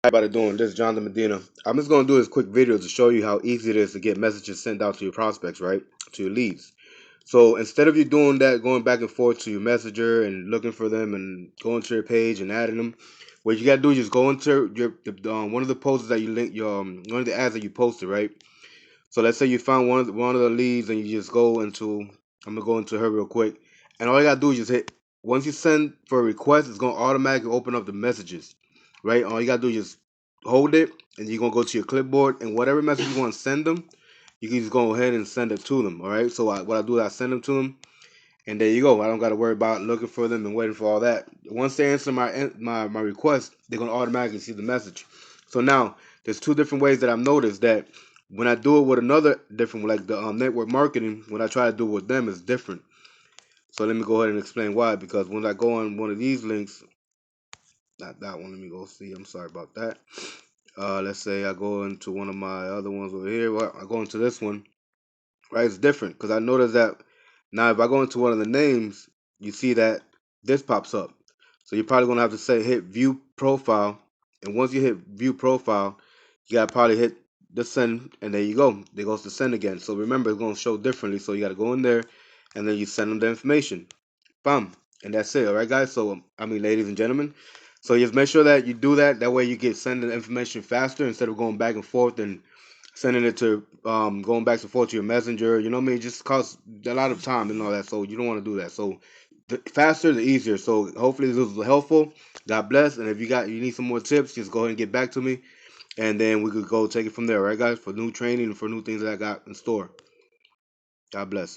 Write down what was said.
Everybody doing this? Jonathan Medina. I'm just gonna do this quick video to show you how easy it is to get messages sent out to your prospects, right? To your leads. So instead of you doing that, going back and forth to your messenger and looking for them and going to your page and adding them, what you gotta do is just go into one of the posts that you link your one of the ads that you posted, right? So let's say you found one of the leads and you just go into. I'm gonna go into her real quick, and all you gotta do is just hit. Once you send for a request, it's gonna automatically open up the messages, right? All you gotta do is just hold it, and you're gonna go to your clipboard, and whatever message you want to send them, you can just go ahead and send it to them. All right. So what I do is I send them to them, and there you go. I don't got to worry about looking for them and waiting for all that. Once they answer my request, they're gonna automatically see the message. So now there's two different ways that I've noticed that when I do it with another different, like the network marketing, when I try to do it with them, it's different. So let me go ahead and explain why. Because when I go on one of these links, not that one. Let me go see. I'm sorry about that. Let's say I go into one of my other ones over here. Well, I go into this one. Right, it's different because I noticed that now if I go into one of the names, you see that this pops up. So you're probably gonna have to say hit view profile, and once you hit view profile, you gotta probably hit the send, and there you go. There goes the send again. So remember, it's gonna show differently. So you gotta go in there, and then you send them the information. Bam, and that's it. All right, guys. So I mean, ladies and gentlemen. So just make sure that you do that. That way you get sending the information faster instead of going back and forth and sending it to going back and forth to your messenger. You know what I mean? It just costs a lot of time and all that. So you don't want to do that. So the faster, the easier. So hopefully this was helpful. God bless. And if you need some more tips, just go ahead and get back to me, and then we could go take it from there. All right, guys, for new training and for new things that I got in store. God bless.